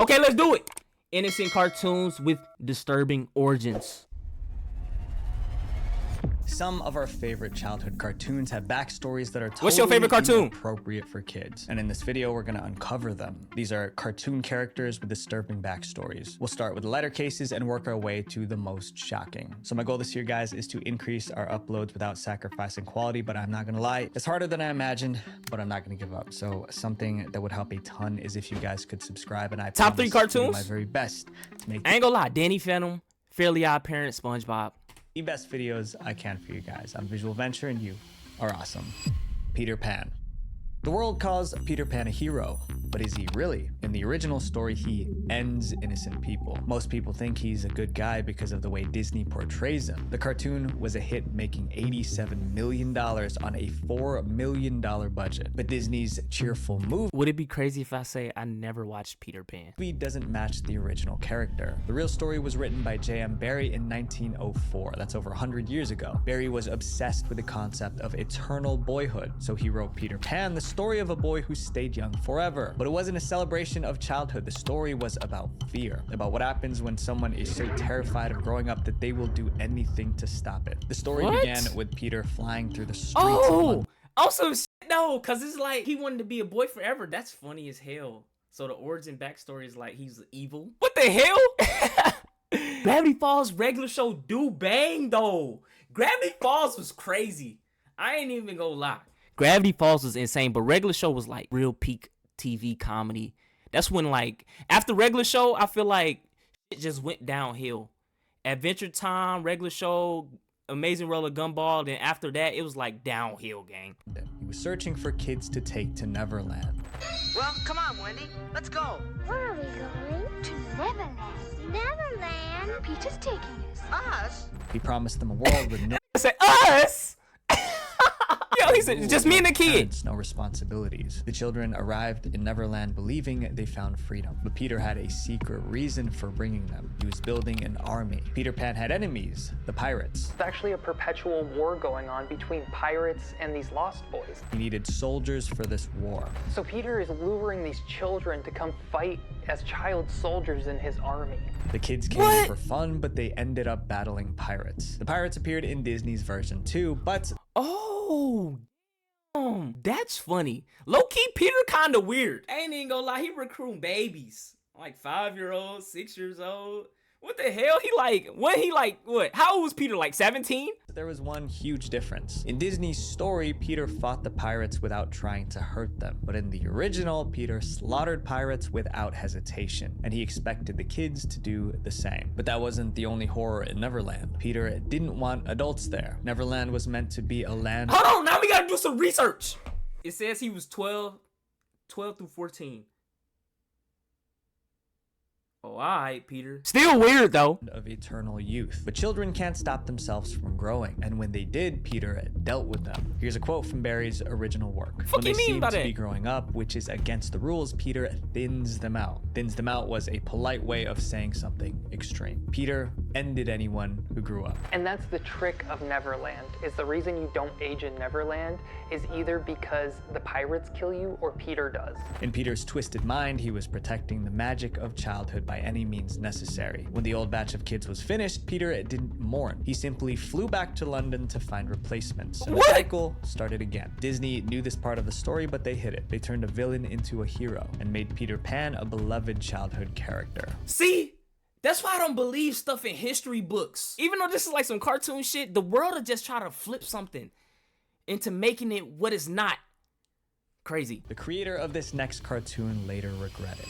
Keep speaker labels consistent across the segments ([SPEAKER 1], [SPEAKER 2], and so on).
[SPEAKER 1] Okay, let's do it. Innocent cartoons with disturbing origins.
[SPEAKER 2] Some of our favorite childhood cartoons have backstories that are totally
[SPEAKER 1] What's your favorite cartoon?
[SPEAKER 2] Inappropriate for kids. And in this video, we're gonna uncover them. These are cartoon characters with disturbing backstories. We'll start with letter cases and work our way to the most shocking. So my goal this year, guys, is to increase our uploads without sacrificing quality, but I'm not gonna lie, it's harder than I imagined, but I'm not gonna give up. So something that would help a ton is if you guys could subscribe, and I
[SPEAKER 1] Top 3 cartoons?
[SPEAKER 2] to do my very best to make
[SPEAKER 1] I ain't gonna lie, Danny Phantom, Fairly Odd Parents, SpongeBob.
[SPEAKER 2] the best videos I can for you guys. I'm Visual Venture and you are awesome. Peter Pan. The world calls Peter Pan a hero, but is he really? In the original story, he ends innocent people. Most people think he's a good guy because of the way Disney portrays him. The cartoon was a hit, making $87 million on a $4 million budget. But Disney's cheerful movie
[SPEAKER 1] Would it be crazy if I say I never watched Peter Pan?
[SPEAKER 2] doesn't match the original character. The real story was written by J.M. Barrie in 1904. That's over 100 years ago. Barrie was obsessed with the concept of eternal boyhood, so he wrote Peter Pan, the story of a boy who stayed young forever. But it wasn't a celebration of childhood. The story was about fear, about what happens when someone is so terrified of growing up that they will do anything to stop it. The story began with Peter flying through the streets of London.
[SPEAKER 1] Also, no, because it's like he wanted to be a boy forever. That's funny as hell. So the origin backstory is like he's evil. What the hell? Gravity Falls regular show do bang though. Gravity Falls was crazy. I ain't even gonna lie. Gravity Falls was insane, but regular show was like real peak TV comedy. That's when, like, after regular show, I feel like it just went downhill. Adventure Time, regular show, Amazing Roller Gumball, then after that, it was like downhill, gang.
[SPEAKER 2] He was searching for kids to take to Neverland.
[SPEAKER 3] Well, come on, Wendy. Let's go.
[SPEAKER 4] Where are we going? To Neverland. Neverland? Peter's taking us.
[SPEAKER 3] Us?
[SPEAKER 2] He promised them a world with no
[SPEAKER 1] I said, us? Yo, he said, just me and the kid.
[SPEAKER 2] parents, no responsibilities. The children arrived in Neverland believing they found freedom, but Peter had a secret reason for bringing them. He was building an army. Peter Pan had enemies, the pirates.
[SPEAKER 5] There's actually a perpetual war going on between pirates and these lost boys.
[SPEAKER 2] He needed soldiers for this war.
[SPEAKER 5] So Peter is luring these children to come fight as child soldiers in his army.
[SPEAKER 2] The kids came for fun, but they ended up battling pirates. The pirates appeared in Disney's version too, but
[SPEAKER 1] Oh, damn. That's funny. Low-key, Peter kind of weird. I ain't even gonna lie, he recruiting babies. Like 5-year-olds, 6 years old. What the hell? What? How old was Peter? Like 17?
[SPEAKER 2] there was one huge difference. In Disney's story, Peter fought the pirates without trying to hurt them. But in the original, Peter slaughtered pirates without hesitation, and he expected the kids to do the same. But that wasn't the only horror in Neverland. Peter didn't want adults there. Neverland was meant to be a land—
[SPEAKER 1] Hold on, now we gotta do some research. It says he was 12 through 14. Oh, all right, Peter. Still weird, though.
[SPEAKER 2] Of eternal youth. But children can't stop themselves from growing, and when they did, Peter dealt with them. Here's a quote from Barrie's original work.
[SPEAKER 1] What do you mean by
[SPEAKER 2] to
[SPEAKER 1] that?
[SPEAKER 2] be growing up, which is against the rules, Peter thins them out. Thins them out was a polite way of saying something extreme. Peter ended anyone who grew up.
[SPEAKER 5] And that's the trick of Neverland, is the reason you don't age in Neverland is either because the pirates kill you or Peter does.
[SPEAKER 2] In Peter's twisted mind, he was protecting the magic of childhood by any means necessary. When the old batch of kids was finished, Peter didn't mourn. He simply flew back to London to find replacements. And the cycle started again. Disney knew this part of the story, but they hid it. They turned a villain into a hero and made Peter Pan a beloved childhood character.
[SPEAKER 1] See? That's why I don't believe stuff in history books. Even though this is like some cartoon shit, the world will just try to flip something into making it what it's not. Crazy.
[SPEAKER 2] The creator of this next cartoon later regretted.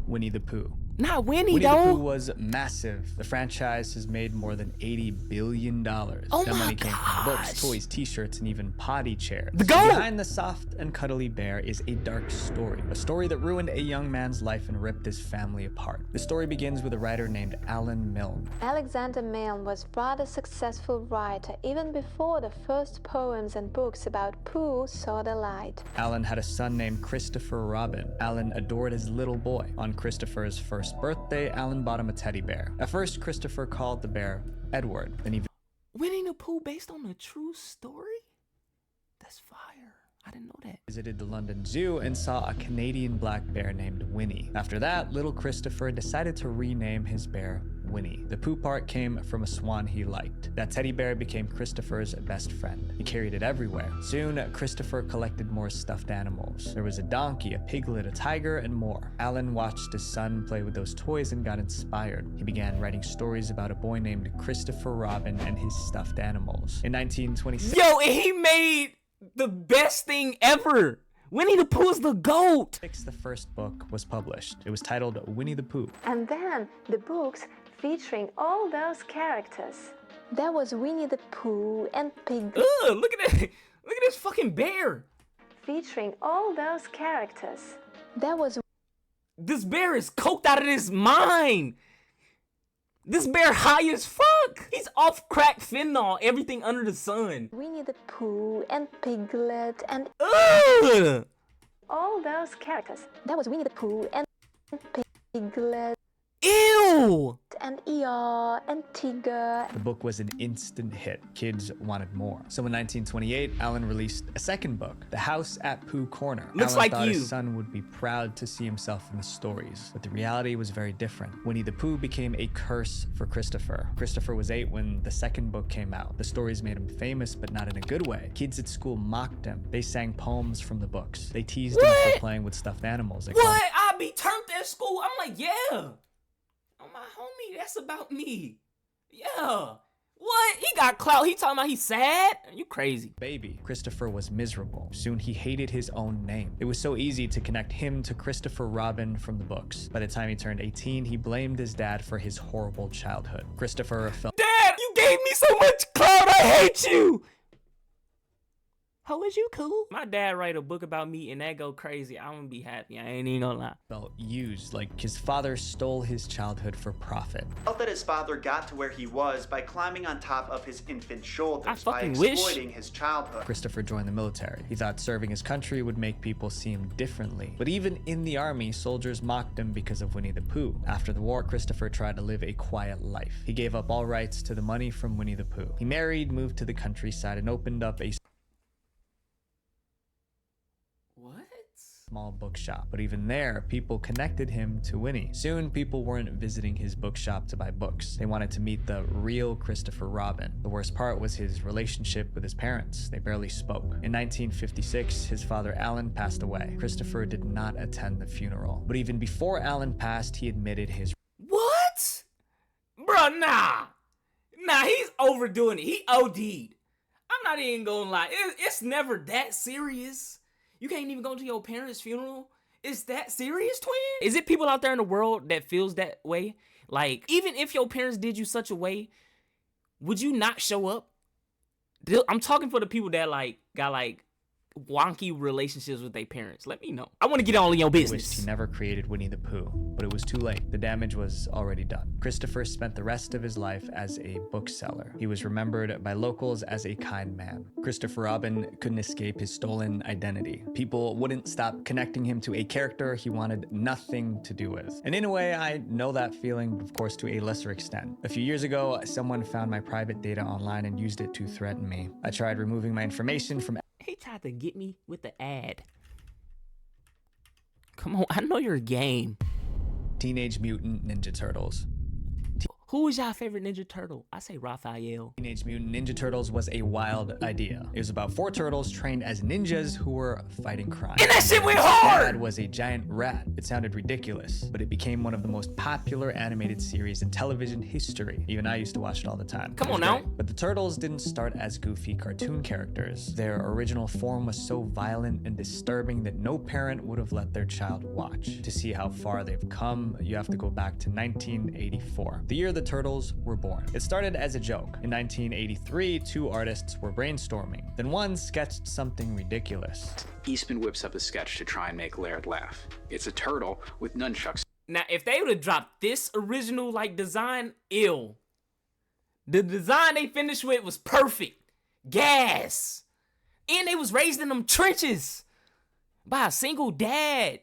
[SPEAKER 2] Winnie the Pooh.
[SPEAKER 1] Not Winnie,
[SPEAKER 2] Winnie the
[SPEAKER 1] though.
[SPEAKER 2] Pooh was massive. The franchise has made more than $80 billion.
[SPEAKER 1] Oh
[SPEAKER 2] that
[SPEAKER 1] my
[SPEAKER 2] money came from books,
[SPEAKER 1] gosh.
[SPEAKER 2] toys, t-shirts, and even potty chairs.
[SPEAKER 1] The goat!
[SPEAKER 2] Behind the soft and cuddly bear is a dark story. A story that ruined a young man's life and ripped his family apart. The story begins with a writer named Alan Milne.
[SPEAKER 6] Alexander Milne was a rather successful writer even before the first poems and books about Pooh saw the light.
[SPEAKER 2] Alan had a son named Christopher Robin. Alan adored his little boy. On Christopher's first birthday, Alan bought him a teddy bear. At first, Christopher called the bear Edward. Then he
[SPEAKER 1] Winnie the Pooh based on a true story? That's fire. I didn't know that.
[SPEAKER 2] Visited the London Zoo and saw a Canadian black bear named Winnie. After that, little Christopher decided to rename his bear Winnie. The Pooh part came from a swan he liked. That teddy bear became Christopher's best friend. He carried it everywhere. Soon, Christopher collected more stuffed animals. There was a donkey, a piglet, a tiger, and more. Alan watched his son play with those toys and got inspired. He began writing stories about a boy named Christopher Robin and his stuffed animals. In 1926,
[SPEAKER 1] Yo, and he made the best thing ever. Winnie the Pooh's the GOAT.
[SPEAKER 2] the first book was published. It was titled Winnie the Pooh.
[SPEAKER 6] And then the books featuring all those characters. There was Winnie the Pooh and Pig,
[SPEAKER 1] Ugh, look at that. Look at this fucking bear.
[SPEAKER 6] featuring all those characters. There was
[SPEAKER 1] This bear is coked out of his mind. This bear high as fuck. He's off crack fentanyl, everything under the sun.
[SPEAKER 6] Winnie the Pooh and Piglet and
[SPEAKER 1] Ugh.
[SPEAKER 6] all those characters. There was Winnie the Pooh and Piglet
[SPEAKER 1] Ew.
[SPEAKER 6] and Eeyore and Tigger.
[SPEAKER 2] The book was an instant hit. Kids wanted more. So in 1928, Alan released a second book, The House at Pooh Corner.
[SPEAKER 1] Looks
[SPEAKER 2] Alan
[SPEAKER 1] like
[SPEAKER 2] thought
[SPEAKER 1] you.
[SPEAKER 2] his son would be proud to see himself in the stories, but the reality was very different. Winnie the Pooh became a curse for Christopher. Christopher was 8 when the second book came out. The stories made him famous, but not in a good way. Kids at school mocked him. They sang poems from the books. They teased him
[SPEAKER 1] What?
[SPEAKER 2] for playing with stuffed animals. They called
[SPEAKER 1] What? I be turned at school. I'm like, yeah. Oh, my homie, that's about me. Yeah. What? He got clout. He talking about he's sad? You crazy.
[SPEAKER 2] Baby. Christopher was miserable. Soon he hated his own name. It was so easy to connect him to Christopher Robin from the books. By the time he turned 18, he blamed his dad for his horrible childhood. Christopher felt
[SPEAKER 1] Dad, you gave me so much clout. I hate you. How is you cool? My dad write a book about me and that go crazy. I'm gonna be happy. I ain't even gonna lie.
[SPEAKER 2] used, like his father stole his childhood for profit.
[SPEAKER 7] Felt that his father got to where he was by climbing on top of his infant shoulders by
[SPEAKER 1] fucking wish.
[SPEAKER 7] exploiting his childhood.
[SPEAKER 2] Christopher joined the military. He thought serving his country would make people see him differently. But even in the army, soldiers mocked him because of Winnie the Pooh. After the war, Christopher tried to live a quiet life. He gave up all rights to the money from Winnie the Pooh. He married, moved to the countryside, and opened up a small bookshop. But even there, people connected him to Winnie. Soon, people weren't visiting his bookshop to buy books. They wanted to meet the real Christopher Robin. The worst part was his relationship with his parents. They barely spoke. In 1956, his father Alan passed away. Christopher did not attend the funeral. But even before Alan passed, he admitted his
[SPEAKER 1] What? Bro, nah. Nah, he's overdoing it. He OD'd. I'm not even gonna lie. It's never that serious. You can't even go to your parents' funeral? It's that serious, twin? Is it people out there in the world that feels that way? Like, even if your parents did you such a way, would you not show up? I'm talking for the people that, like, got, like, wonky relationships with their parents. Let me know. I want to get all in your business.
[SPEAKER 2] wished he never created Winnie the Pooh, but it was too late. The damage was already done. Christopher spent the rest of his life as a bookseller. He was remembered by locals as a kind man. Christopher Robin couldn't escape his stolen identity. People wouldn't stop connecting him to a character he wanted nothing to do with. And in a way, I know that feeling, but of course to a lesser extent. A few years ago, someone found my private data online and used it to threaten me. I tried removing my information from
[SPEAKER 1] He tried to get me with the ad. Come on, I know your game.
[SPEAKER 2] Teenage Mutant Ninja Turtles.
[SPEAKER 1] Who is your favorite Ninja Turtle? I say Raphael.
[SPEAKER 2] Teenage Mutant Ninja Turtles was a wild idea. It was about 4 turtles trained as ninjas who were fighting crime.
[SPEAKER 1] And that shit went
[SPEAKER 2] Dad
[SPEAKER 1] hard!
[SPEAKER 2] was a giant rat. It sounded ridiculous, but it became one of the most popular animated series in television history. Even I used to watch it all the time.
[SPEAKER 1] Come
[SPEAKER 2] It was
[SPEAKER 1] on now.
[SPEAKER 2] great. But the turtles didn't start as goofy cartoon characters. Their original form was so violent and disturbing that no parent would have let their child watch. To see how far they've come, you have to go back to 1984, the year the turtles were born. It started as a joke. In 1983, 2 artists were brainstorming. Then one sketched something ridiculous.
[SPEAKER 8] Eastman whips up a sketch to try and make Laird laugh. It's a turtle with nunchucks.
[SPEAKER 1] Now, if they would have dropped this original, like, design, ill. The design they finished with was perfect. Gas. And they was raised in them trenches by a single dad.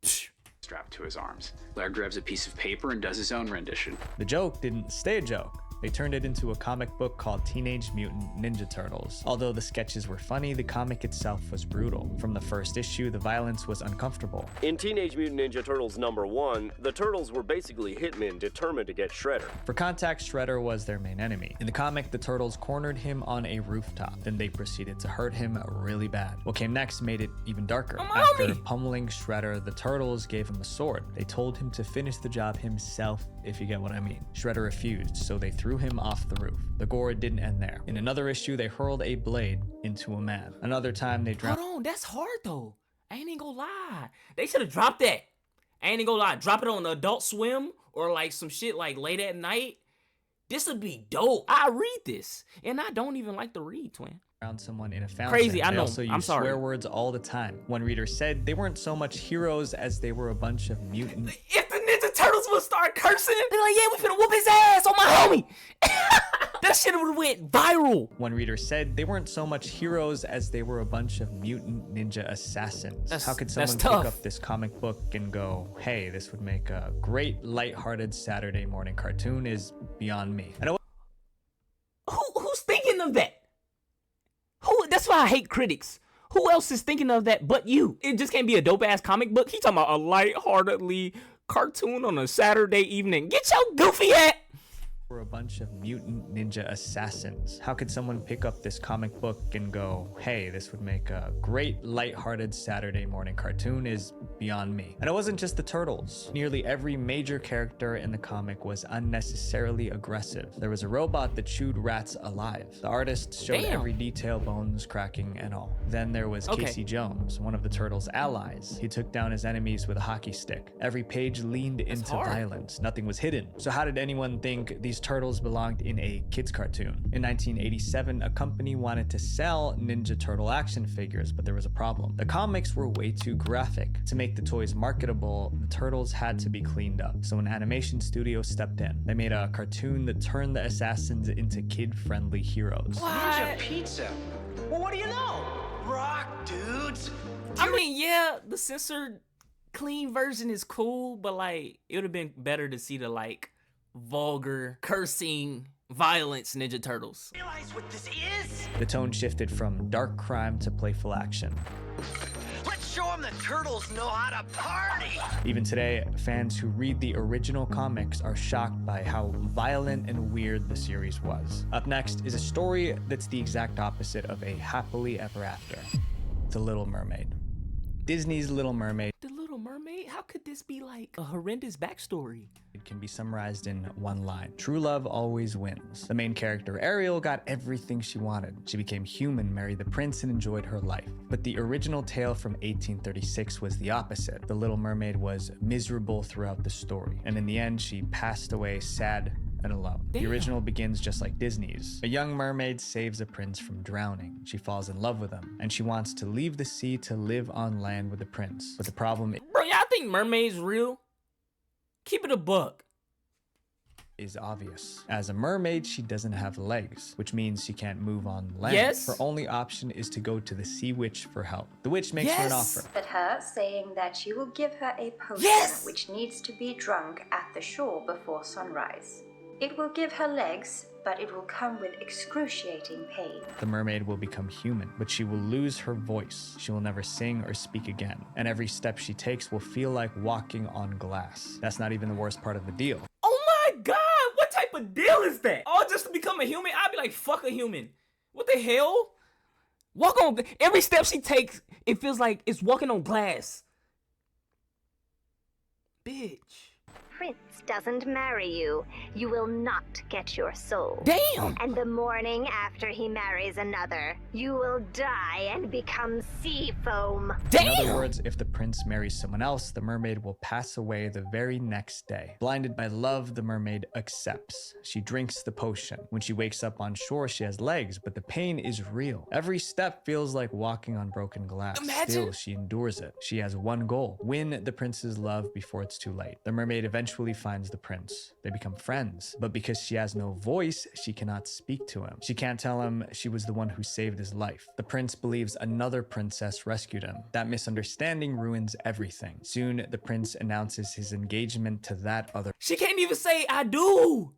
[SPEAKER 1] Psh.
[SPEAKER 8] Strapped to his arms. Laird grabs a piece of paper and does his own rendition.
[SPEAKER 2] The joke didn't stay a joke. They turned it into a comic book called Teenage Mutant Ninja Turtles. Although the sketches were funny, the comic itself was brutal. From the first issue, the violence was uncomfortable.
[SPEAKER 9] In Teenage Mutant Ninja Turtles #1, the Turtles were basically hitmen determined to get Shredder.
[SPEAKER 2] For context, Shredder was their main enemy. In the comic, the Turtles cornered him on a rooftop. Then they proceeded to hurt him really bad. What came next made it even darker. After pummeling Shredder, the Turtles gave him a sword. They told him to finish the job himself, if you get what I mean. Shredder refused, so they threw him off the roof. The gore didn't end there. In another issue, they hurled a blade into a man. Another time, they dropped—
[SPEAKER 1] Hold on, that's hard though. I ain't even gonna lie. They should have dropped that. I ain't even gonna lie. Drop it on Adult Swim or like some shit like late at night. This would be dope. I read this, and I don't even like to read, twin.
[SPEAKER 2] Around someone in a fountain.
[SPEAKER 1] Crazy, I
[SPEAKER 2] They
[SPEAKER 1] know.
[SPEAKER 2] also
[SPEAKER 1] I'm
[SPEAKER 2] used
[SPEAKER 1] sorry.
[SPEAKER 2] swear words all the time. One reader said they weren't so much heroes as they were a bunch of mutant—
[SPEAKER 1] If the Ninja Turtles would start cursing, they're like, yeah, we finna whoop his ass on my homie. That shit would've went viral.
[SPEAKER 2] One reader said they weren't so much heroes as they were a bunch of mutant ninja assassins. How could someone pick
[SPEAKER 1] tough.
[SPEAKER 2] up this comic book and go, hey, this would make a great lighthearted Saturday morning cartoon is beyond me. And
[SPEAKER 1] Who's thinking of that? That's why I hate critics. Who else is thinking of that but you? It just can't be a dope ass comic book. He talking about a lightheartedly cartoon on a Saturday evening. Get your goofy ass.
[SPEAKER 2] we're a bunch of mutant ninja assassins. How could someone pick up this comic book and go, hey, this would make a great lighthearted Saturday morning cartoon is beyond me. And it wasn't just the turtles. Nearly every major character in the comic was unnecessarily aggressive. There was a robot that chewed rats alive. The artists showed every detail, bones cracking and all. Then there was Casey Jones, one of the turtles' allies. He took down his enemies with a hockey stick. Every page leaned into violence. Nothing was hidden. So how did anyone think these turtles belonged in a kids cartoon? In 1987, a company wanted to sell Ninja Turtle action figures, but there was a problem. The comics were way too graphic. To make the toys marketable, the turtles had to be cleaned up. So an animation studio stepped in. They made a cartoon that turned the assassins into kid-friendly heroes.
[SPEAKER 3] Ninja pizza? Well, what do you know? Rock, dudes.
[SPEAKER 1] I mean, yeah, the censored clean version is cool, but like it would have been better to see the like vulgar cursing violence Ninja Turtles.
[SPEAKER 3] Realize what this is?
[SPEAKER 2] The tone shifted from dark crime to playful action.
[SPEAKER 3] Let's show them the turtles know how to party.
[SPEAKER 2] Even today, fans who read the original comics are shocked by how violent and weird the series was. Up next is a story that's the exact opposite of a happily ever after. The Little Mermaid. Disney's Little Mermaid.
[SPEAKER 1] The Little Mermaid? How could this be like a horrendous backstory?
[SPEAKER 2] It can be summarized in one line. True love always wins. The main character, Ariel, got everything she wanted. She became human, married the prince, and enjoyed her life. But the original tale from 1836 was the opposite. The Little Mermaid was miserable throughout the story. And in the end, she passed away sad and alone. The original begins just like Disney's. A young mermaid saves a prince from drowning. She falls in love with him, and she wants to leave the sea to live on land with the prince. But the problem
[SPEAKER 1] Bro, y'all think mermaids real? Keep it a buck.
[SPEAKER 2] is obvious. As a mermaid, she doesn't have legs, which means she can't move on land.
[SPEAKER 1] Yes.
[SPEAKER 2] Her only option is to go to the sea witch for help. The witch makes her an offer.
[SPEAKER 10] At her, saying that she will give her a potion which needs to be drunk at the shore before sunrise. It will give her legs, but it will come with excruciating pain.
[SPEAKER 2] The mermaid will become human, but she will lose her voice. She will never sing or speak again. And every step she takes will feel like walking on glass. That's not even the worst part of the deal.
[SPEAKER 1] Oh my god, what type of deal is that? All just to become a human? I'd be like, fuck a human. What the hell? Walk on, every step she takes, it feels like it's walking on glass. Bitch.
[SPEAKER 4] Prince doesn't marry you, you will not get your soul.
[SPEAKER 1] Damn!
[SPEAKER 4] And the morning after he marries another, you will die and become sea foam.
[SPEAKER 2] In other words, if the prince marries someone else, the mermaid will pass away the very next day. Blinded by love, the mermaid accepts. She drinks the potion. When she wakes up on shore, she has legs, but the pain is real. Every step feels like walking on broken glass. Still, she endures it. She has one goal: win the prince's love before it's too late. The mermaid eventually finds the prince. They become friends, but because she has no voice, she cannot speak to him. She can't tell him she was the one who saved his life. The prince believes another princess rescued him. That misunderstanding ruins everything. Soon, the prince announces his engagement to that other.
[SPEAKER 1] She can't even say, I do.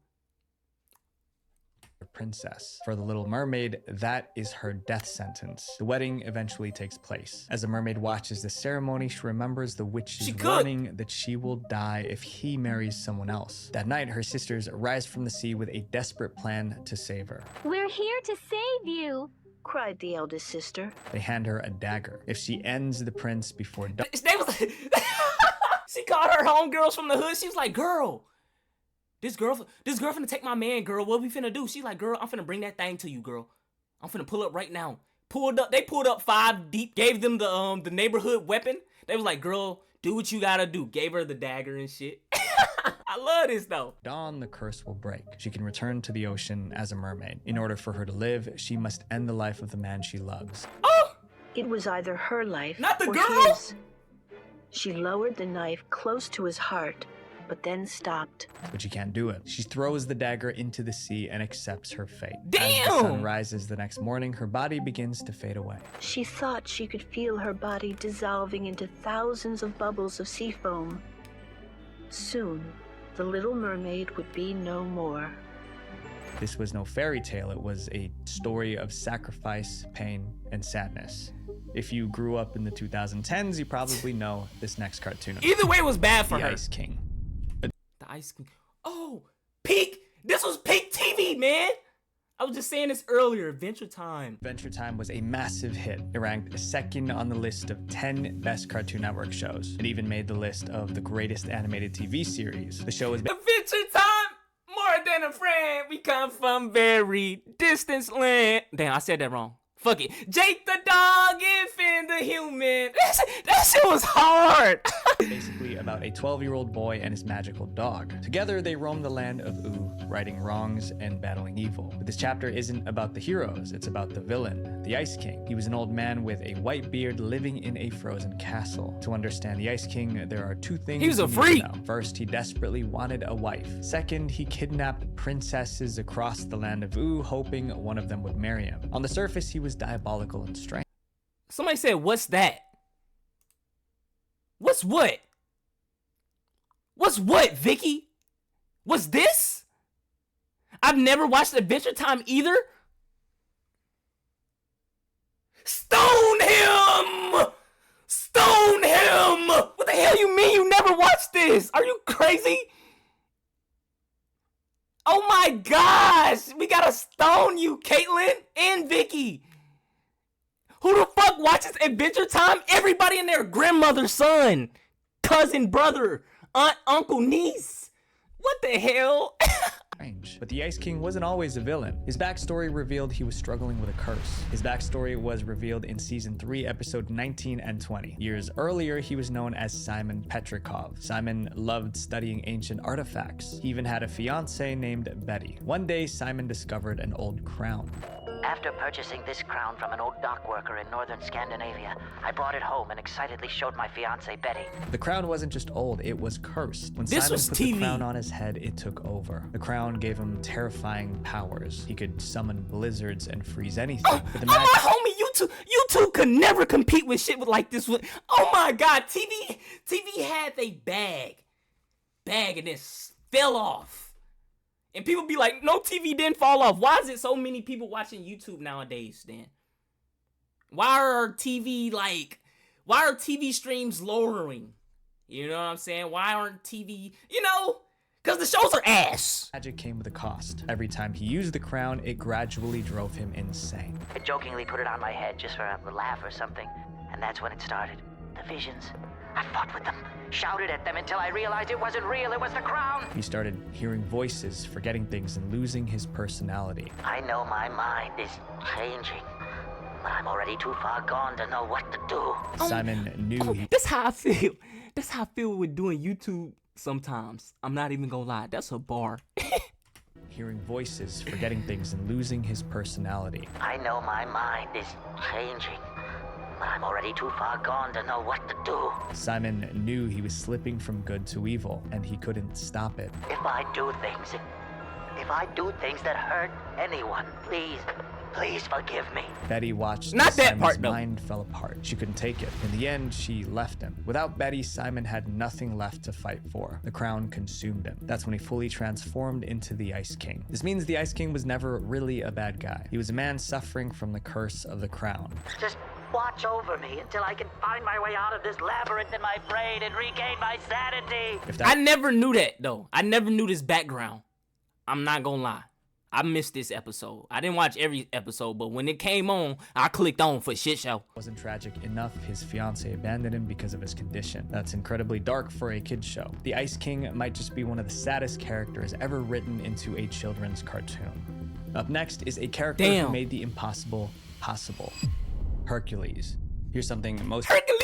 [SPEAKER 2] princess. For the Little Mermaid, that is her death sentence. The wedding eventually takes place. As the mermaid watches the ceremony, she remembers the witch's warning that she will die if he marries someone else. That night, her sisters rise from the sea with a desperate plan to save her.
[SPEAKER 4] We're here to save you,
[SPEAKER 11] cried the eldest sister.
[SPEAKER 2] They hand her a dagger. If she ends the prince before dawn...
[SPEAKER 1] She called her homegirls from the hood. She was like, girl, this girl finna take my man, girl. What we finna do? She's like, girl, I'm finna bring that thing to you, girl. I'm finna pull up right now. They pulled up 5 deep, gave them the neighborhood weapon. They was like, girl, do what you gotta do. Gave her the dagger and shit. I love this though.
[SPEAKER 2] Dawn, the curse will break. She can return to the ocean as a mermaid. In order for her to live, she must end the life of the man she loves.
[SPEAKER 1] Oh!
[SPEAKER 11] It was either her life
[SPEAKER 1] not the
[SPEAKER 11] or
[SPEAKER 1] girl.
[SPEAKER 11] His. She lowered the knife close to his heart, but then stopped.
[SPEAKER 2] But she can't do it. She throws the dagger into the sea and accepts her fate.
[SPEAKER 1] Damn!
[SPEAKER 2] As the sun rises the next morning, her body begins to fade away.
[SPEAKER 11] She thought she could feel her body dissolving into thousands of bubbles of sea foam. Soon, the Little Mermaid would be no more.
[SPEAKER 2] This was no fairy tale. It was a story of sacrifice, pain, and sadness. If you grew up in the 2010s, you probably know this next cartoon.
[SPEAKER 1] Either way, it was bad for her.
[SPEAKER 2] The Ice King.
[SPEAKER 1] The Ice King. Oh, peak. This was peak TV, man. I was just saying this earlier. Adventure Time.
[SPEAKER 2] Adventure Time was a massive hit. It ranked second on the list of 10 best Cartoon Network shows. It even made the list of the greatest animated TV series. The show is
[SPEAKER 1] Adventure Time. More than a friend. We come from very distant land. Damn, I said that wrong. Fuck it. Jake the dog and Finn the human. That shit was hard.
[SPEAKER 2] Basically about a 12-year-old boy and his magical dog. Together, they roam the land of Ooo, righting wrongs and battling evil. But this chapter isn't about the heroes, it's about the villain, the Ice King. He was an old man with a white beard living in a frozen castle. To understand the Ice King, there are 2 things
[SPEAKER 1] he was a
[SPEAKER 2] you need
[SPEAKER 1] freak.
[SPEAKER 2] to know. First, he desperately wanted a wife. Second, he kidnapped princesses across the land of Ooo, hoping one of them would marry him. On the surface, he was diabolical and strange.
[SPEAKER 1] Somebody said, what's that? What's what? What's what, Vicky? What's this? I've never watched Adventure Time either. Stone him! Stone him! What the hell you mean you never watched this? Are you crazy? Oh my gosh! We gotta stone you, Caitlin and Vicky. Who the fuck watches Adventure Time? Everybody and their grandmother, son, cousin, brother, aunt, uncle, niece. What the hell?
[SPEAKER 2] But the Ice King wasn't always a villain. His backstory revealed he was struggling with a curse. His backstory was revealed in season 3, episode 19 and 20. Years earlier, he was known as Simon Petrikov. Simon loved studying ancient artifacts. He even had a fiancée named Betty. One day, Simon discovered an old crown.
[SPEAKER 12] After purchasing this crown from an old dock worker in northern Scandinavia, I brought it home and excitedly showed my fiancée Betty.
[SPEAKER 2] The crown wasn't just old, it was cursed. When
[SPEAKER 1] this
[SPEAKER 2] Simon
[SPEAKER 1] was
[SPEAKER 2] put
[SPEAKER 1] TV.
[SPEAKER 2] the crown on his head, it took over. The crown gave him terrifying powers. He could summon blizzards and freeze anything. But the
[SPEAKER 1] my homie, you two could never compete with shit with like this. Oh my god, TV had a bag and then fell off. And people be like, no, TV didn't fall off. Why is it so many people watching YouTube nowadays, Dan? Why are TV streams lowering? You know what I'm saying? Why aren't TV, because the shows are ass.
[SPEAKER 2] Magic came with a cost. Every time he used the crown, it gradually drove him insane.
[SPEAKER 12] I jokingly put it on my head just for a laugh or something, and that's when it started. The visions. I fought with them, shouted at them until I realized it wasn't real, it was the crown.
[SPEAKER 2] He started hearing voices, forgetting things, and losing his personality.
[SPEAKER 12] I know my mind is changing, but I'm already too far gone to know what to do.
[SPEAKER 2] Simon knew
[SPEAKER 1] That's how I feel. That's how I feel with doing YouTube sometimes. I'm not even gonna lie. That's a bar.
[SPEAKER 2] Hearing voices, forgetting things, and losing his personality.
[SPEAKER 12] I know my mind is changing, but I'm already too far gone to know what to do.
[SPEAKER 2] Simon knew he was slipping from good to evil, and he couldn't stop it.
[SPEAKER 12] If I do things that hurt anyone, please, Please forgive me.
[SPEAKER 2] Betty watched
[SPEAKER 1] Not
[SPEAKER 2] as
[SPEAKER 1] that
[SPEAKER 2] Simon's
[SPEAKER 1] part, though.
[SPEAKER 2] mind fell apart. She couldn't take it. In the end, she left him. Without Betty, Simon had nothing left to fight for. The crown consumed him. That's when he fully transformed into the Ice King. This means the Ice King was never really a bad guy. He was a man suffering from the curse of the crown.
[SPEAKER 12] Just watch over me until I can find my way out of this labyrinth in my brain and regain my sanity.
[SPEAKER 1] I never knew that, though. I never knew this background. I'm not gonna lie. I missed this episode. I didn't watch every episode, but when it came on, I clicked on for shit show.
[SPEAKER 2] Wasn't tragic enough, his fiancée abandoned him because of his condition. That's incredibly dark for a kid's show. The Ice King might just be one of the saddest characters ever written into a children's cartoon. Up next is a character who made the impossible possible. Hercules. Here's something most
[SPEAKER 1] Hercules!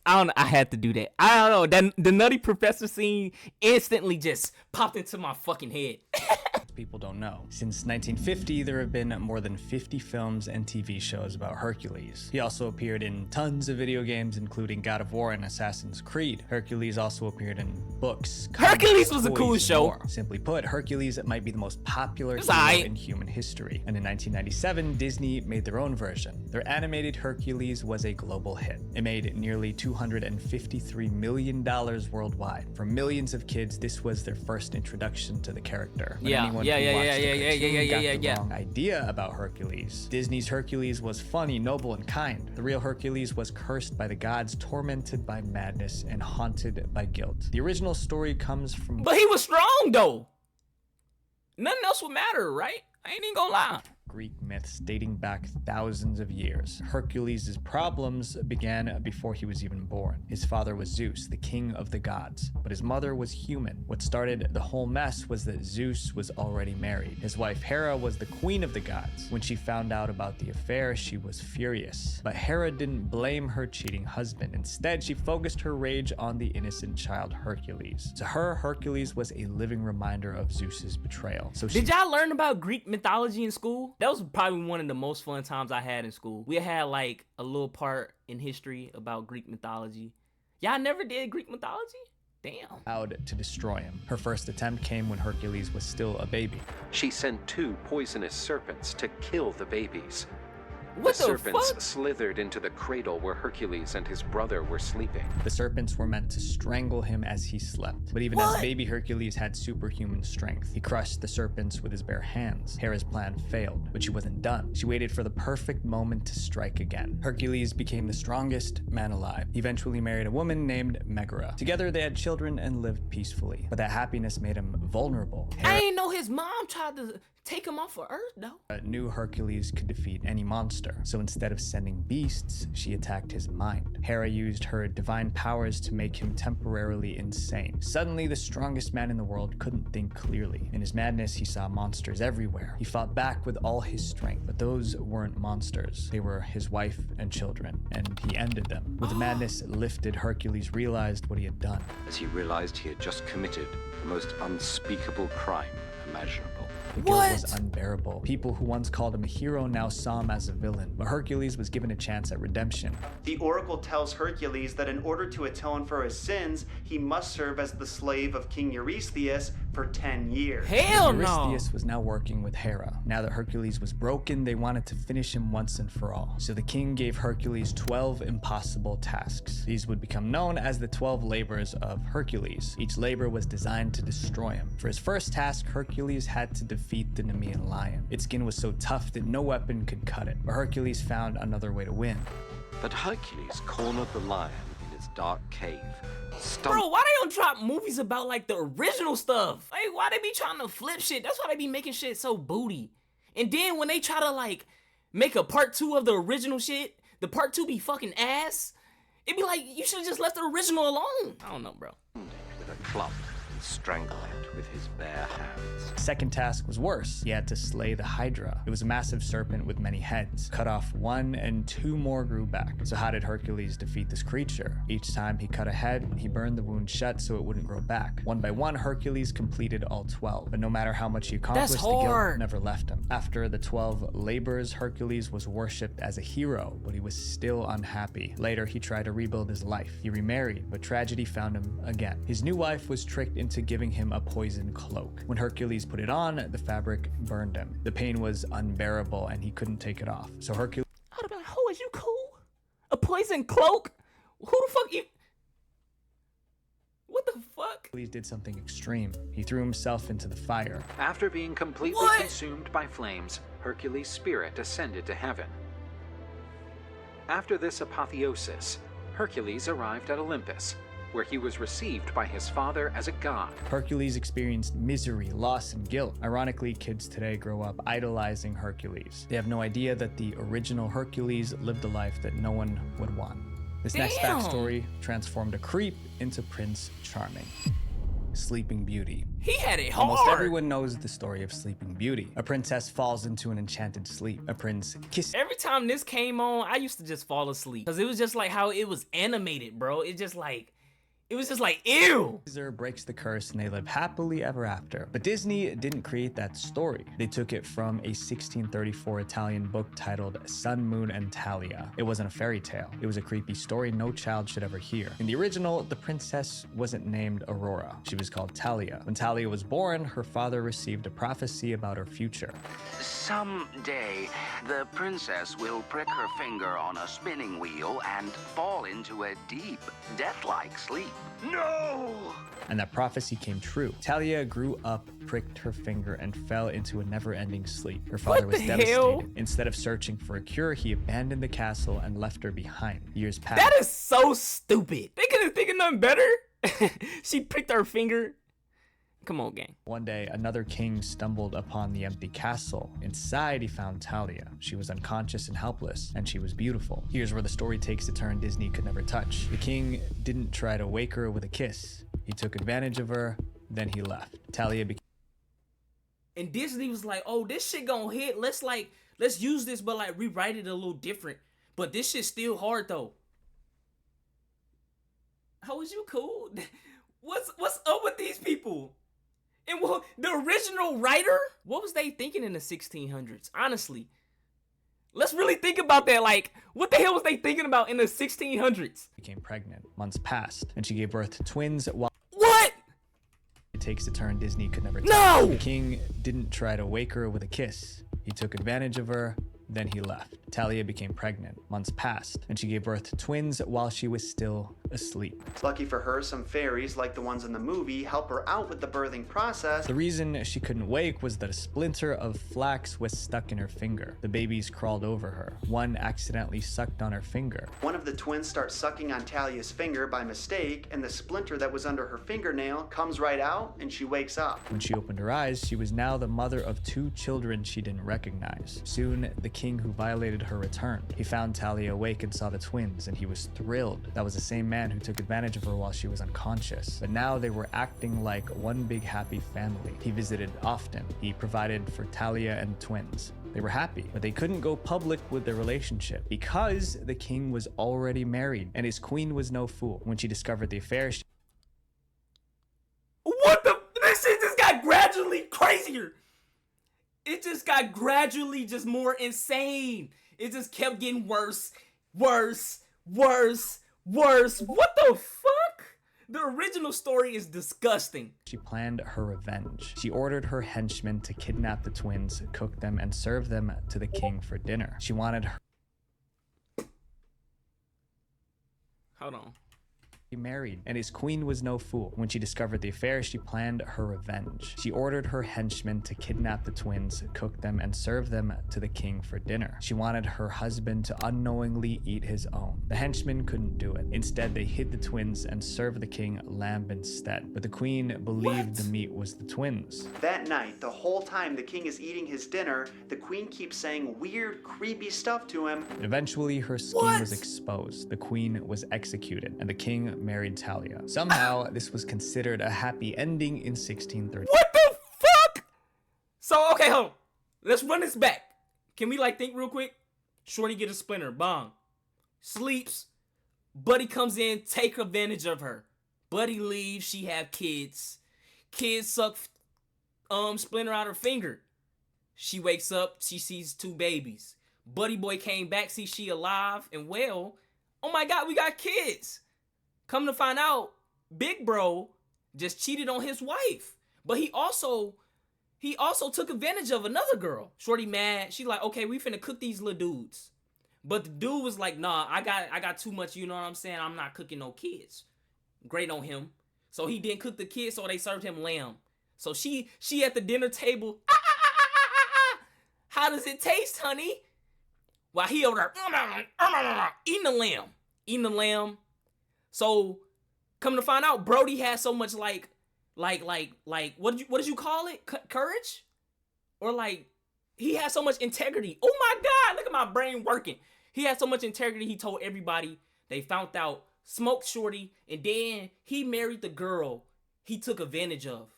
[SPEAKER 1] I don't know, I had to do that. I don't know, the Nutty Professor scene instantly just popped into my fucking head.
[SPEAKER 2] people don't know. Since 1950, there have been more than 50 films and TV shows about Hercules. He also appeared in tons of video games, including God of War and Assassin's Creed. Hercules also appeared in books.
[SPEAKER 1] Hercules was a cool show.
[SPEAKER 2] More. Simply put, Hercules might be the most popular hero in human history. And in 1997, Disney made their own version. Their animated Hercules was a global hit. It made nearly $253 million worldwide. For millions of kids, this was their first introduction to the character. When anyone who watched the cartoon got the wrong idea about Hercules. Disney's Hercules was funny, noble, and kind. The real Hercules was cursed by the gods, tormented by madness, and haunted by guilt. The original story comes from...
[SPEAKER 1] But he was strong, though. Nothing else would matter, right? I ain't even gonna lie.
[SPEAKER 2] Greek myths dating back thousands of years. Hercules' problems began before he was even born. His father was Zeus, the king of the gods, but his mother was human. What started the whole mess was that Zeus was already married. His wife Hera was the queen of the gods. When she found out about the affair, she was furious. But Hera didn't blame her cheating husband. Instead, she focused her rage on the innocent child Hercules. To her, Hercules was a living reminder of Zeus's betrayal. So
[SPEAKER 1] Did y'all learn about Greek mythology in school? That was probably one of the most fun times I had in school. We had like a little part in history about Greek mythology. Y'all never did Greek mythology? Damn.
[SPEAKER 2] Vowed to destroy him. Her first attempt came when Hercules was still a baby.
[SPEAKER 8] She sent 2 poisonous serpents to kill the babies.
[SPEAKER 1] What
[SPEAKER 8] the serpents slithered into the cradle where Hercules and his brother were sleeping.
[SPEAKER 2] The serpents were meant to strangle him as he slept. But even as baby Hercules had superhuman strength, he crushed the serpents with his bare hands. Hera's plan failed, but she wasn't done. She waited for the perfect moment to strike again. Hercules became the strongest man alive. He eventually married a woman named Megara. Together they had children and lived peacefully. But that happiness made him vulnerable.
[SPEAKER 1] I ain't know his mom tried to take him off of Earth, though.
[SPEAKER 2] Knew Hercules could defeat any monster, so instead of sending beasts, she attacked his mind. Hera used her divine powers to make him temporarily insane. Suddenly, the strongest man in the world couldn't think clearly. In his madness, he saw monsters everywhere. He fought back with all his strength, but those weren't monsters. They were his wife and children, and he ended them. With the madness lifted, Hercules realized what he had done.
[SPEAKER 8] As he realized he had just committed the most unspeakable crime imaginable.
[SPEAKER 2] The guilt was unbearable. People who once called him a hero now saw him as a villain, but Hercules was given a chance at redemption.
[SPEAKER 7] The oracle tells Hercules that in order to atone for his sins, he must serve as the slave of King Eurystheus for 10 years.
[SPEAKER 1] Hell no!
[SPEAKER 2] Eurystheus was now working with Hera. Now that Hercules was broken, they wanted to finish him once and for all. So the king gave Hercules 12 impossible tasks. These would become known as the 12 labors of Hercules. Each labor was designed to destroy him. For his first task, Hercules had to defeat the Nemean lion. Its skin was so tough that no weapon could cut it, but Hercules found another way to win.
[SPEAKER 8] But Hercules cornered the lion in its dark cave.
[SPEAKER 1] Bro, why they don't drop movies about like the original stuff? Like, why they be trying to flip shit? That's why they be making shit so booty. And then when they try to like make a part 2 of the original shit, the part 2 be fucking ass. It be like, you should have just left the original alone. I don't know, bro.
[SPEAKER 8] With a club and strangle it with his bare hands.
[SPEAKER 2] Second task was worse. He had to slay the Hydra. It was a massive serpent with many heads. Cut off one and 2 more grew back. So how did Hercules defeat this creature? Each time he cut a head, he burned the wound shut so it wouldn't grow back. One by one, Hercules completed all 12. But no matter how much he accomplished, the guilt never left him. After the 12 labors, Hercules was worshipped as a hero, but he was still unhappy. Later, he tried to rebuild his life. He remarried, but tragedy found him again. His new wife was tricked into giving him a poison cloak. When Hercules put put it on, the fabric burned him. The pain was unbearable and he couldn't take it off. So Hercules...
[SPEAKER 1] I would've been like, oh, is you cool? A poison cloak? Who the fuck you... What the fuck?
[SPEAKER 2] Hercules did something extreme. He threw himself into the fire.
[SPEAKER 8] After being completely consumed by flames, Hercules' spirit ascended to heaven. After this apotheosis, Hercules arrived at Olympus, where he was received by his father as a god.
[SPEAKER 2] Hercules experienced misery, loss, and guilt. Ironically, kids today grow up idolizing Hercules. They have no idea that the original Hercules lived a life that no one would want. This next backstory transformed a creep into Prince Charming. Sleeping Beauty.
[SPEAKER 1] He had it hard.
[SPEAKER 2] Almost everyone knows the story of Sleeping Beauty. A princess falls into an enchanted sleep. A prince kisses.
[SPEAKER 1] Every time this came on, I used to just fall asleep. Because it was just like how it was animated, bro. It was just like, ew!
[SPEAKER 2] Caesar breaks the curse and they live happily ever after. But Disney didn't create that story. They took it from a 1634 Italian book titled Sun, Moon, and Talia. It wasn't a fairy tale. It was a creepy story no child should ever hear. In the original, the princess wasn't named Aurora. She was called Talia. When Talia was born, her father received a prophecy about her future.
[SPEAKER 13] Someday, the princess will prick her finger on a spinning wheel and fall into a deep, death-like sleep. No!
[SPEAKER 2] And that prophecy came true. Talia grew up, pricked her finger, and fell into a never-ending sleep. Her father was devastated.
[SPEAKER 1] Hell?
[SPEAKER 2] Instead of searching for a cure, he abandoned the castle and left her behind. Years passed.
[SPEAKER 1] That is so stupid. They couldn't think of nothing better. She pricked her finger. Come on, gang.
[SPEAKER 2] One day, another king stumbled upon the empty castle. Inside, he found Talia. She was unconscious and helpless, and she was beautiful. Here's where the story takes a turn Disney could never touch. The king didn't try to wake her with a kiss. He took advantage of her, then he left. Talia became...
[SPEAKER 1] And Disney was like, oh, this shit gonna hit. Let's use this, but like rewrite it a little different. But this shit's still hard though. How is you cool? What's up with these people? And well, the original writer, what was they thinking in the 1600s? Honestly, let's really think about that. Like, what the hell was they thinking about in the 1600s?
[SPEAKER 2] Became pregnant. Months passed, and she gave birth to twins while...
[SPEAKER 1] What?
[SPEAKER 2] It takes a turn Disney could never touch.
[SPEAKER 1] No!
[SPEAKER 2] The king didn't try to wake her with a kiss. He took advantage of her, then he left. Talia became pregnant. Months passed, and she gave birth to twins while she was still asleep.
[SPEAKER 7] Lucky for her, some fairies, like the ones in the movie, help her out with the birthing process.
[SPEAKER 2] The reason she couldn't wake was that a splinter of flax was stuck in her finger. The babies crawled over her. One accidentally sucked on her finger.
[SPEAKER 7] One of the twins starts sucking on Talia's finger by mistake, and the splinter that was under her fingernail comes right out, and she wakes up.
[SPEAKER 2] When she opened her eyes, she was now the mother of 2 children she didn't recognize. Soon, the king who violated her returned. He found Talia awake and saw the twins, and he was thrilled. That was the same man who took advantage of her while she was unconscious. But now they were acting like one big happy family. He visited often. He provided for Talia and the twins. They were happy, but they couldn't go public with their relationship because the king was already married and his queen was no fool. When she discovered the affair, she...
[SPEAKER 1] What the? This shit just got gradually crazier. It just got gradually just more insane. It just kept getting worse, worse, worse, worse. What the fuck? The original story is disgusting.
[SPEAKER 2] She planned her revenge. She ordered her henchmen to kidnap the twins, cook them, and serve them to the king for dinner. She wanted her...
[SPEAKER 1] Hold on.
[SPEAKER 2] He married, and his queen was no fool. When she discovered the affair, she planned her revenge. She ordered her henchmen to kidnap the twins, cook them, and serve them to the king for dinner. She wanted her husband to unknowingly eat his own. The henchmen couldn't do it. Instead, they hid the twins and served the king lamb instead. But the queen believed the meat was the twins.
[SPEAKER 7] That night, the whole time the king is eating his dinner, the queen keeps saying weird, creepy stuff to him.
[SPEAKER 2] Eventually, her scheme was exposed. The queen was executed, and the king married Talia. Somehow, this was considered a happy ending in 1630.
[SPEAKER 1] What the fuck? So, okay, hold on. Let's run this back. Can we, like, think real quick? Shorty get a splinter. Bong. Sleeps. Buddy comes in, take advantage of her. Buddy leaves. She have kids. Kids suck splinter out her finger. She wakes up. She sees 2 babies. Buddy boy came back, see she alive and well. Oh my God, we got kids. Come to find out, big bro just cheated on his wife. But he also he also took advantage of another girl. Shorty mad. She like, okay, we finna cook these little dudes. But the dude was like, nah, I got too much, you know what I'm saying? I'm not cooking no kids. Great on him. So he didn't cook the kids, so they served him lamb. So she at the dinner table, how does it taste, honey? While he over there, eating the lamb. So, come to find out, Brody had so much like, what did you call it? Courage? Or like, he had so much integrity. Oh my God, look at my brain working. He had so much integrity, he told everybody. They found out, smoked Shorty, and then he married the girl he took advantage of.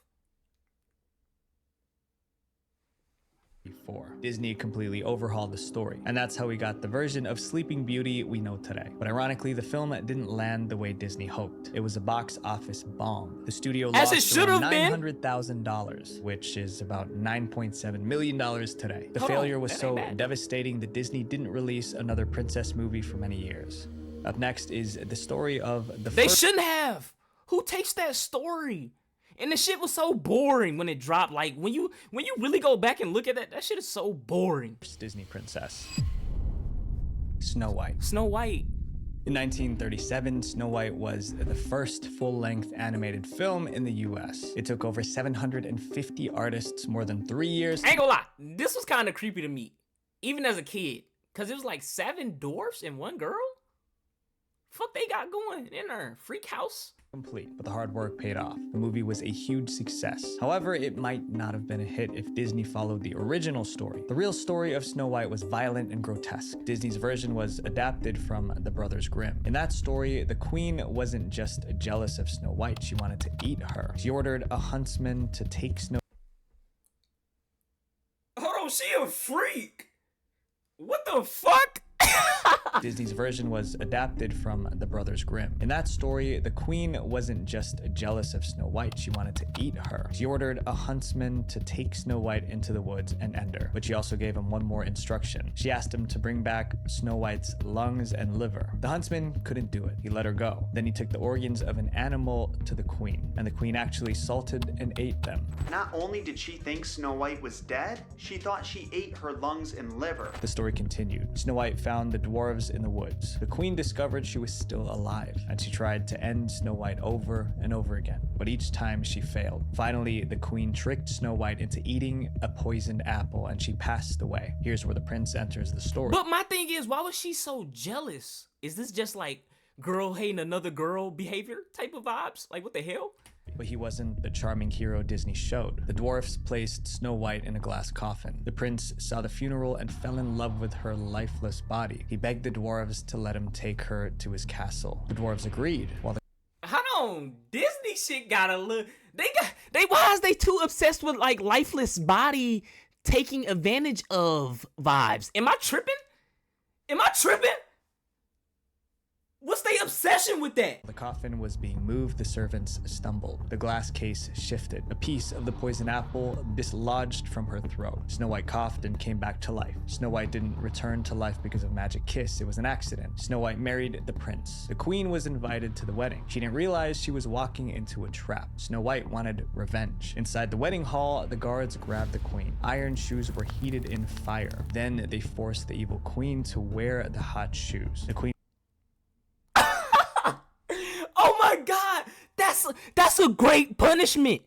[SPEAKER 2] Before. Disney completely overhauled the story, and that's how we got the version of Sleeping Beauty we know today. But ironically, the film didn't land the way Disney hoped. It was a box office bomb. The studio lost around $900,000, which is about $9.7 million today. The failure was so devastating that Disney didn't release another princess movie for many years. Up next is the story of the
[SPEAKER 1] They shouldn't have. Who takes that story? And the shit was so boring when it dropped. Like, when you really go back and look at that shit is so boring.
[SPEAKER 2] Disney princess. Snow White.
[SPEAKER 1] Snow White.
[SPEAKER 2] In 1937, Snow White was the first full-length animated film in the US. It took over 750 artists more than 3 years.
[SPEAKER 1] I ain't gonna lie, this was kind of creepy to me, even as a kid. Cause it was like 7 dwarfs and 1 girl? Fuck they got going in there? Freak house?
[SPEAKER 2] Complete, but the hard work paid off. The movie was a huge success. However, it might not have been a hit if Disney followed the original story. The real story of Snow White was violent and grotesque. Disney's version was adapted from the Brothers Grimm. In that story, the queen wasn't just jealous of Snow White, she wanted to eat her. She ordered a huntsman to take Snow.
[SPEAKER 1] Hold on, she a freak. What the fuck?
[SPEAKER 2] Disney's version was adapted from the Brothers Grimm. In that story, the queen wasn't just jealous of Snow White, she wanted to eat her. She ordered a huntsman to take Snow White into the woods and end her, but she also gave him one more instruction. She asked him to bring back Snow White's lungs and liver. The huntsman couldn't do it. He let her go. Then he took the organs of an animal to the queen, and the queen actually salted and ate them.
[SPEAKER 7] Not only did she think Snow White was dead, she thought she ate her lungs and liver.
[SPEAKER 2] The story continued. Snow White found the dwarves in the woods. The queen discovered she was still alive, and she tried to end Snow White over and over again, but each time she failed. Finally, the queen tricked Snow White into eating a poisoned apple, and she passed away. Here's where the prince enters the story.
[SPEAKER 1] But my thing is, why was she so jealous? Is this just like girl hating another girl behavior type of vibes? Like, what the hell?
[SPEAKER 2] But he wasn't the charming hero Disney showed. The dwarfs placed Snow White in a glass coffin. The prince saw the funeral and fell in love with her lifeless body. He begged the dwarves to let him take her to his castle. The dwarves agreed, while the
[SPEAKER 1] Hold on, Disney shit gotta look. Why is they too obsessed with like lifeless body taking advantage of vibes? Am I tripping? What's their obsession with that?
[SPEAKER 2] The coffin was being moved, the servants stumbled. The glass case shifted. A piece of the poison apple dislodged from her throat. Snow White coughed and came back to life. Snow White didn't return to life because of magic kiss. It was an accident. Snow White married the prince. The queen was invited to the wedding. She didn't realize she was walking into a trap. Snow White wanted revenge. Inside the wedding hall, the guards grabbed the queen. Iron shoes were heated in fire. Then they forced the evil queen to wear the hot shoes. The queen
[SPEAKER 1] Oh my God, that's a great punishment.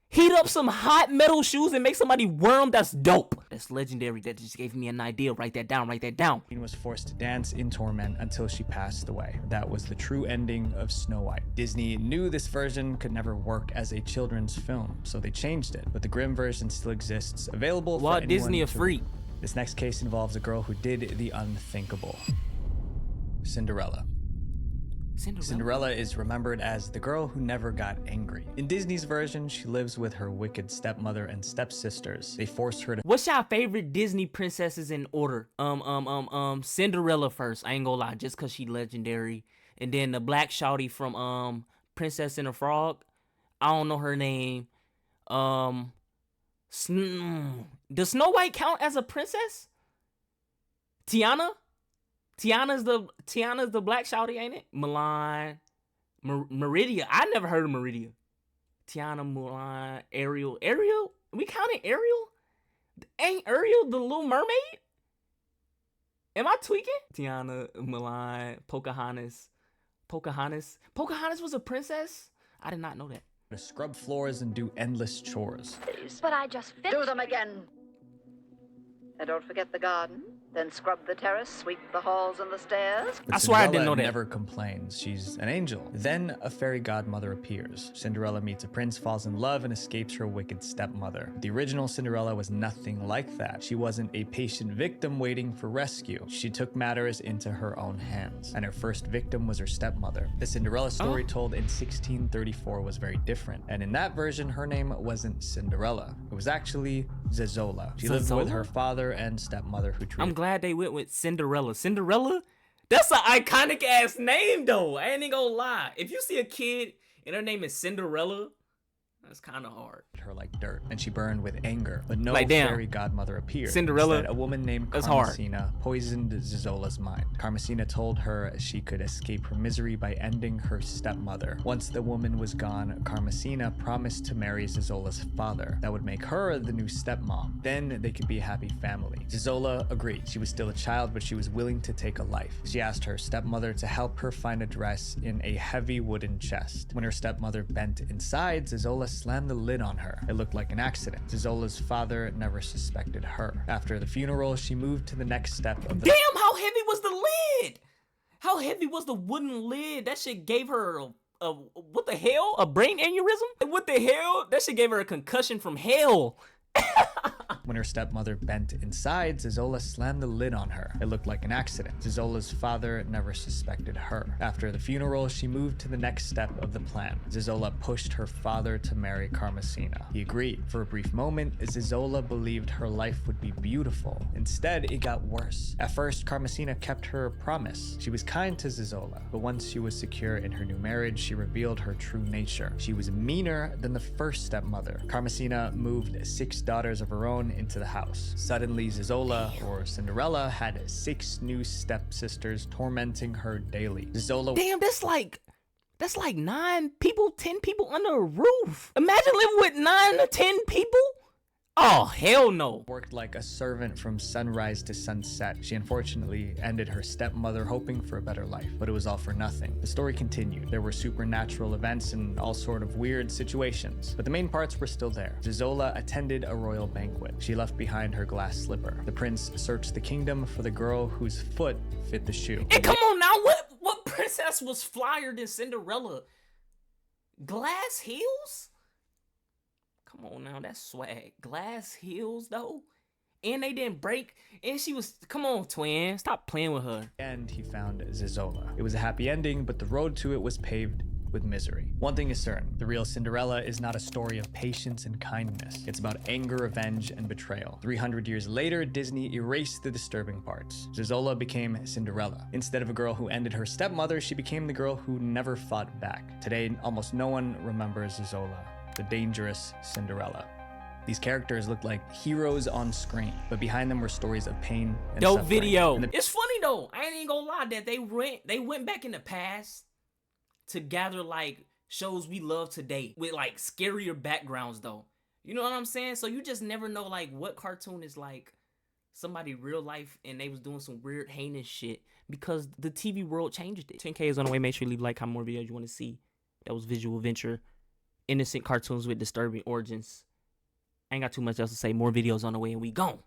[SPEAKER 1] Heat up some hot metal shoes and make somebody wear them. That's dope. That's legendary. That just gave me an idea. Write that down. The
[SPEAKER 2] queen was forced to dance in torment until she passed away. That was the true ending of Snow White. Disney knew this version could never work as a children's film, so they changed it. But the Grimm version still exists, available for anyone
[SPEAKER 1] Disney a
[SPEAKER 2] to
[SPEAKER 1] freak.
[SPEAKER 2] read. This next case involves a girl who did the unthinkable. Cinderella. Cinderella is remembered as the girl who never got angry. In Disney's version, she lives with her wicked stepmother and stepsisters. They forced her to—
[SPEAKER 1] What's your favorite Disney princesses in order? Cinderella first. I ain't gonna lie, just cause she legendary. And then the black shawty from Princess and the Frog. I don't know her name. Does Snow White count as a princess? Tiana? Tiana's the black shawty, ain't it? Milan, Meridia. I never heard of Meridia. Tiana, Mulan, Ariel. We counting Ariel? Ain't Ariel the Little Mermaid? Am I tweaking? Tiana, Milan, Pocahontas. Pocahontas was a princess? I did not know that.
[SPEAKER 2] To scrub floors and do endless chores.
[SPEAKER 14] But I just finished.
[SPEAKER 15] Do them again. And don't forget the garden. Then scrub the terrace, sweep the halls and the stairs.
[SPEAKER 2] But
[SPEAKER 1] I swear I didn't know that.
[SPEAKER 2] Never complains. She's an angel. Then a fairy godmother appears. Cinderella meets a prince, falls in love, and escapes her wicked stepmother. The original Cinderella was nothing like that. She wasn't a patient victim waiting for rescue. She took matters into her own hands. And her first victim was her stepmother. The Cinderella story told in 1634 was very different. And in that version, her name wasn't Cinderella. It was actually Zezola. She lived with her father and stepmother who treated.
[SPEAKER 1] I'm glad they went with Cinderella. Cinderella? That's an iconic ass name though. I ain't even gonna lie. If you see a kid and her name is Cinderella, that's kind of hard.
[SPEAKER 2] Her like dirt, and she burned with anger. But no
[SPEAKER 1] like, damn.
[SPEAKER 2] fairy godmother appeared.
[SPEAKER 1] Cinderella.
[SPEAKER 2] Instead, a woman named Carmesina poisoned Zezola's mind. Carmesina told her she could escape her misery by ending her stepmother. Once the woman was gone, Carmesina promised to marry Zezola's father. That would make her the new stepmom. Then they could be a happy family. Zezola agreed. She was still a child, but she was willing to take a life. She asked her stepmother to help her find a dress in a heavy wooden chest. When her stepmother bent inside, Zezola slammed the lid on her. It looked like an accident. Zezola's father never suspected her. After the funeral, she moved to the next step of the—
[SPEAKER 1] Damn, how heavy was the lid? How heavy was the wooden lid? That shit gave her a what the hell? A brain aneurysm? What the hell? That shit gave her a concussion from hell.
[SPEAKER 2] When her stepmother bent inside, Zezola slammed the lid on her. It looked like an accident. Zezola's father never suspected her. After the funeral, she moved to the next step of the plan. Zezola pushed her father to marry Carmesina. He agreed. For a brief moment, Zezola believed her life would be beautiful. Instead, it got worse. At first, Carmesina kept her promise. She was kind to Zezola, but once she was secure in her new marriage, she revealed her true nature. She was meaner than the first stepmother. Carmesina moved 6 daughters of her own into the house. Suddenly, Zezola, or Cinderella, had 6 new stepsisters tormenting her daily. Zezola—
[SPEAKER 1] Damn, that's like 9 people, 10 people under a roof. Imagine living with 9 or 10 people. Oh, hell no.
[SPEAKER 2] Worked like a servant from sunrise to sunset. She unfortunately ended her stepmother hoping for a better life, but it was all for nothing. The story continued. There were supernatural events and all sort of weird situations, but the main parts were still there. Zezola attended a royal banquet. She left behind her glass slipper. The prince searched the kingdom for the girl whose foot fit the shoe.
[SPEAKER 1] And come on now, what princess was flyer than Cinderella? Glass heels? Come on now, that's swag. Glass heels though? And they didn't break. And she was— come on, twin. Stop playing with her.
[SPEAKER 2] And he found Zezola. It was a happy ending, but the road to it was paved with misery. One thing is certain, the real Cinderella is not a story of patience and kindness. It's about anger, revenge, and betrayal. 300 years later, Disney erased the disturbing parts. Zezola became Cinderella. Instead of a girl who ended her stepmother, she became the girl who never fought back. Today, almost no one remembers Zezola, the dangerous Cinderella. These characters looked like heroes on screen, but behind them were stories of pain and
[SPEAKER 1] dope
[SPEAKER 2] suffering.
[SPEAKER 1] Video. It's funny though. I ain't even gonna lie that they went back in the past to gather like shows we love today with like scarier backgrounds though. You know what I'm saying? So you just never know like what cartoon is like somebody real life and they was doing some weird heinous shit because the TV world changed it. 10K is on the way. Make sure you leave a like, comment more videos you want to see. That was Visual Venture. Innocent cartoons with disturbing origins. I ain't got too much else to say. More videos on the way and we gone.